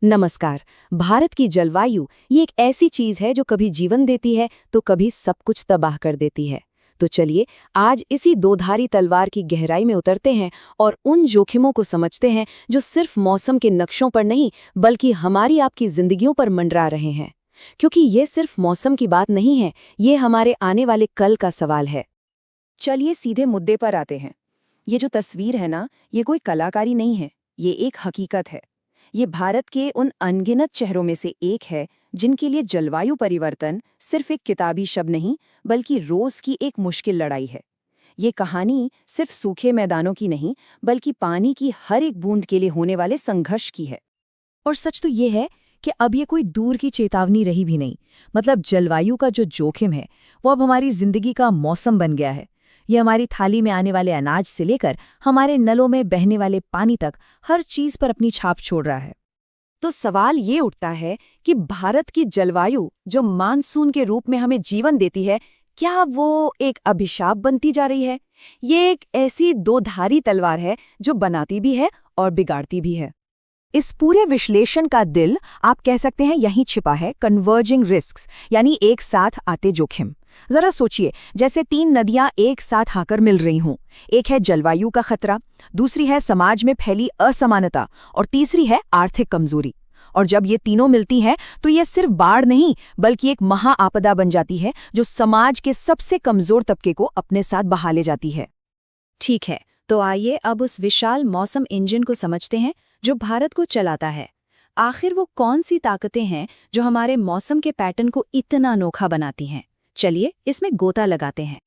नमस्कार। भारत की जलवायु ये एक ऐसी चीज है जो कभी जीवन देती है तो कभी सब कुछ तबाह कर देती है। तो चलिए आज इसी दोधारी तलवार की गहराई में उतरते हैं और उन जोखिमों को समझते हैं जो सिर्फ मौसम के नक्शों पर नहीं बल्कि हमारी आपकी जिंदगियों पर मंडरा रहे हैं। क्योंकि ये सिर्फ मौसम की बात नहीं है, ये हमारे आने वाले कल का सवाल है। चलिए सीधे मुद्दे पर आते हैं। ये जो तस्वीर है ना, ये कोई कलाकारी नहीं है, ये एक हकीकत है। ये भारत के उन अनगिनत चेहरों में से एक है जिनके लिए जलवायु परिवर्तन सिर्फ एक किताबी शब्द नहीं बल्कि रोज की एक मुश्किल लड़ाई है। ये कहानी सिर्फ सूखे मैदानों की नहीं बल्कि पानी की हर एक बूंद के लिए होने वाले संघर्ष की है। और सच तो ये है कि अब ये कोई दूर की चेतावनी रही भी नहीं। मतलब जलवायु का जो जोखिम है वो अब हमारी जिंदगी का मौसम बन गया है। ये हमारी थाली में आने वाले अनाज से लेकर हमारे नलों में बहने वाले पानी तक हर चीज पर अपनी छाप छोड़ रहा है। तो सवाल ये उठता है कि भारत की जलवायु जो मानसून के रूप में हमें जीवन देती है, क्या वो एक अभिशाप बनती जा रही है? ये एक ऐसी दोधारी तलवार है जो बनाती भी है और बिगाड़ती भी है। इस पूरे विश्लेषण का दिल आप कह सकते हैं यहीं छिपा है, कन्वर्जिंग रिस्क्स, यानी एक साथ आते जोखिम। जरा सोचिए, जैसे तीन नदियां एक साथ आकर मिल रही हों। एक है जलवायु का खतरा, दूसरी है समाज में फैली असमानता और तीसरी है आर्थिक कमजोरी। और जब ये तीनों मिलती हैं तो ये सिर्फ बाढ़ नहीं बल्कि एक महाआपदा बन जाती है जो समाज के सबसे कमजोर तबके को अपने साथ बहा ले जाती है। ठीक है, तो आइए अब उस विशाल मौसम इंजन को समझते हैं जो भारत को चलाता है। आखिर वो कौन सी ताकतें हैं जो हमारे मौसम के पैटर्न को इतना अनोखा बनाती हैं? चलिए इसमें गोता लगाते हैं।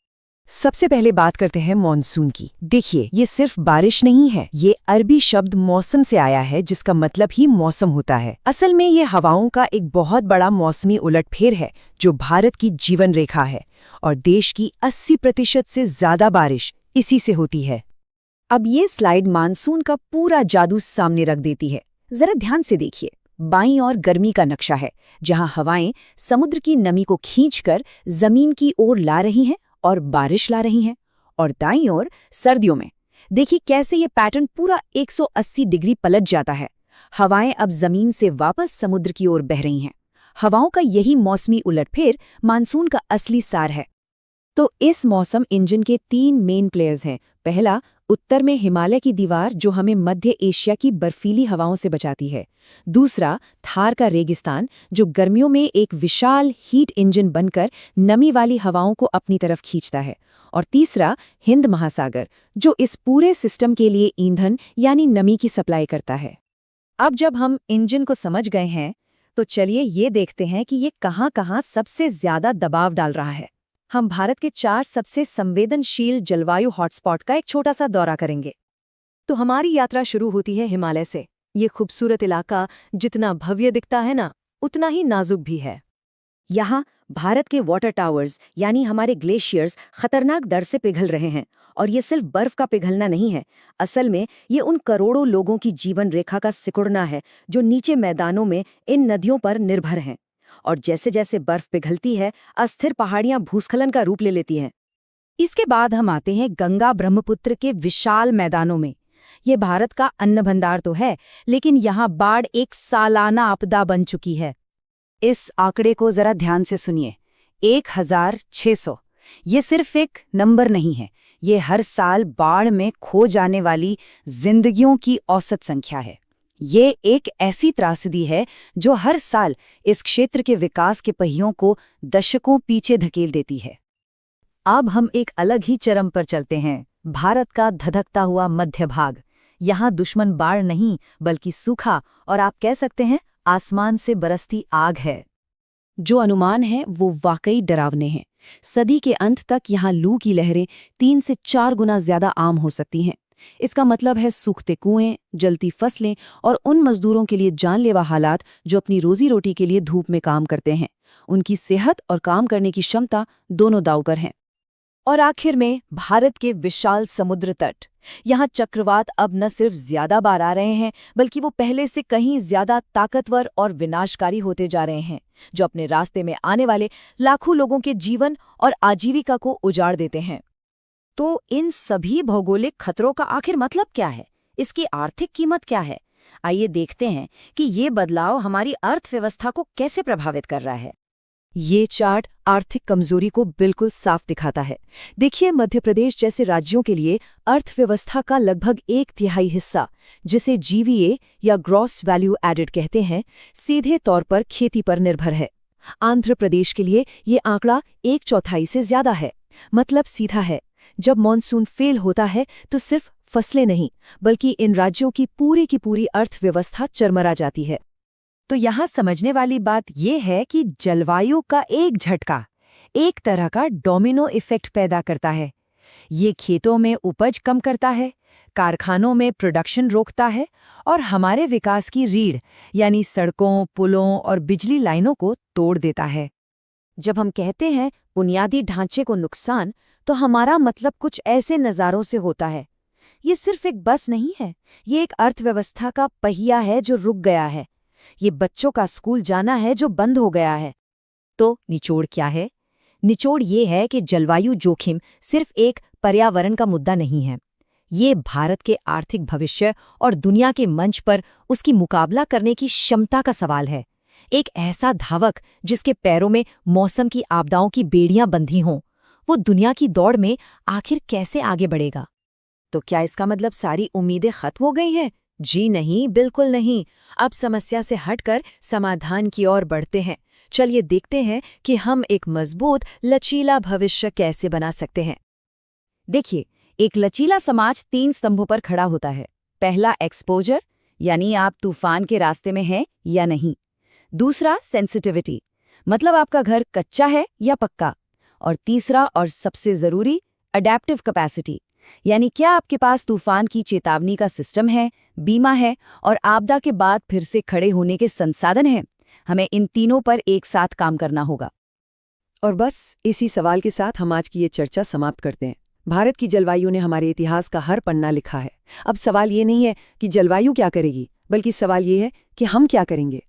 सबसे पहले बात करते हैं मानसून की। देखिए, ये सिर्फ बारिश नहीं है, ये अरबी शब्द मौसम से आया है जिसका मतलब ही मौसम होता है। असल में ये हवाओं का एक बहुत बड़ा मौसमी उलटफेर है जो भारत की जीवन रेखा है और देश की 80% से ज्यादा बारिश इसी से होती है। अब ये स्लाइड मानसून का पूरा जादू सामने रख देती है। जरा ध्यान से देखिए। बाईं ओर गर्मी का नक्शा है जहां हवाएं समुद्र की नमी को खींचकर जमीन की ओर ला रही हैं और बारिश ला रही हैं। और दाईं ओर सर्दियों में देखिए कैसे ये पैटर्न पूरा 180 डिग्री पलट जाता है। हवाएं अब जमीन से वापस समुद्र की ओर बह रही हैं। हवाओं का यही मौसमी उलटफेर मानसून का असली सार है। तो इस मौसम इंजन के तीन मेन प्लेयर्स हैं। पहला, उत्तर में हिमालय की दीवार जो हमें मध्य एशिया की बर्फीली हवाओं से बचाती है। दूसरा, थार का रेगिस्तान जो गर्मियों में एक विशाल हीट इंजन बनकर नमी वाली हवाओं को अपनी तरफ खींचता है। और तीसरा, हिंद महासागर जो इस पूरे सिस्टम के लिए ईंधन यानी नमी की सप्लाई करता है। अब जब हम इंजन को समझ गए हैं तो चलिए ये देखते हैं कि ये कहाँ-कहाँ सबसे ज्यादा दबाव डाल रहा है। हम भारत के 4 सबसे संवेदनशील जलवायु हॉटस्पॉट का एक छोटा सा दौरा करेंगे। तो हमारी यात्रा शुरू होती है हिमालय से। ये खूबसूरत इलाका जितना भव्य दिखता है ना, उतना ही नाजुक भी है। यहाँ भारत के वाटर टावर्स यानी हमारे ग्लेशियर्स खतरनाक दर से पिघल रहे हैं। और ये सिर्फ बर्फ का पिघलना नहीं है, असल में ये उन करोड़ों लोगों की जीवन रेखा का सिकुड़ना है जो नीचे मैदानों में इन नदियों पर निर्भर हैं। और जैसे जैसे बर्फ पिघलती है, अस्थिर पहाड़ियां भूस्खलन का रूप ले लेती हैं। इसके बाद हम आते हैं गंगा ब्रह्मपुत्र के विशाल मैदानों में। ये भारत का अन्न भंडार तो है, लेकिन यहाँ बाढ़ एक सालाना आपदा बन चुकी है। इस आंकड़े को जरा ध्यान से सुनिए, 1600। ये सिर्फ एक नंबर नहीं है, ये हर साल बाढ़ में खो जाने वाली जिंदगियों की औसत संख्या है। ये एक ऐसी त्रासदी है जो हर साल इस क्षेत्र के विकास के पहियों को दशकों पीछे धकेल देती है। अब हम एक अलग ही चरम पर चलते हैं, भारत का धधकता हुआ मध्य भाग। यहाँ दुश्मन बाढ़ नहीं बल्कि सूखा और आप कह सकते हैं आसमान से बरसती आग है। जो अनुमान है वो वाकई डरावने हैं। सदी के अंत तक यहाँ लू की लहरें 3 से 4 गुना ज्यादा आम हो सकती हैं। इसका मतलब है सूखते कुएं, जलती फसलें और उन मजदूरों के लिए जानलेवा हालात जो अपनी रोजी रोटी के लिए धूप में काम करते हैं। उनकी सेहत और काम करने की क्षमता दोनों दांव पर हैं। और आखिर में भारत के विशाल समुद्र तट। यहाँ चक्रवात अब न सिर्फ ज्यादा बार आ रहे हैं बल्कि वो पहले से कहीं ज्यादा ताकतवर और विनाशकारी होते जा रहे हैं, जो अपने रास्ते में आने वाले लाखों लोगों के जीवन और आजीविका को उजाड़ देते हैं। तो इन सभी भौगोलिक खतरों का आखिर मतलब क्या है? इसकी आर्थिक कीमत क्या है? आइए देखते हैं कि ये बदलाव हमारी अर्थव्यवस्था को कैसे प्रभावित कर रहा है। ये चार्ट आर्थिक कमजोरी को बिल्कुल साफ दिखाता है। देखिए, मध्य प्रदेश जैसे राज्यों के लिए अर्थव्यवस्था का लगभग 1/3 हिस्सा, जिसे जीवीए या ग्रॉस वैल्यू एडेड कहते हैं, सीधे तौर पर खेती पर निर्भर है। आंध्र प्रदेश के लिए ये आंकड़ा 1/4 से ज्यादा है। मतलब सीधा है, जब मॉनसून फेल होता है तो सिर्फ फसलें नहीं, बल्कि इन राज्यों की पूरी अर्थव्यवस्था चरमरा जाती है। तो यहाँ समझने वाली बात यह है कि जलवायु का एक झटका एक तरह का डोमिनो इफेक्ट पैदा करता है। ये खेतों में उपज कम करता है, कारखानों में प्रोडक्शन रोकता है और हमारे विकास की रीढ़ यानी सड़कों, पुलों और बिजली लाइनों को तोड़ देता है। जब हम कहते हैं बुनियादी ढांचे को नुकसान, तो हमारा मतलब कुछ ऐसे नज़ारों से होता है। ये सिर्फ एक बस नहीं है, ये एक अर्थव्यवस्था का पहिया है जो रुक गया है। ये बच्चों का स्कूल जाना है जो बंद हो गया है। तो निचोड़ क्या है? निचोड़ ये है कि जलवायु जोखिम सिर्फ एक पर्यावरण का मुद्दा नहीं है। ये भारत के आर्थिक भविष्य और दुनिया के मंच पर उसकी मुकाबला करने की क्षमता का सवाल है। एक ऐसा धावक जिसके पैरों में मौसम की आपदाओं की बेड़ियां बंधी हों, वो दुनिया की दौड़ में आखिर कैसे आगे बढ़ेगा? तो क्या इसका मतलब सारी उम्मीदें खत्म हो गई हैं? जी नहीं, बिल्कुल नहीं। अब समस्या से हटकर समाधान की ओर बढ़ते हैं। चलिए देखते हैं कि हम एक मजबूत, लचीला भविष्य कैसे बना सकते हैं। देखिए, एक लचीला समाज 3 स्तंभों पर खड़ा होता है। पहला, एक्सपोजर, यानी आप तूफान के रास्ते में हैं या नहीं। दूसरा, सेंसिटिविटी, मतलब आपका घर कच्चा है या पक्का। और तीसरा और सबसे ज़रूरी, अडैप्टिव कैपेसिटी, यानी क्या आपके पास तूफान की चेतावनी का सिस्टम है, बीमा है और आपदा के बाद फिर से खड़े होने के संसाधन हैं। हमें इन तीनों पर एक साथ काम करना होगा। और बस इसी सवाल के साथ हम आज की ये चर्चा समाप्त करते हैं। भारत की जलवायु ने हमारे इतिहास का हर पन्ना लिखा है। अब सवाल ये नहीं है कि जलवायु क्या करेगी, बल्कि सवाल ये है कि हम क्या करेंगे।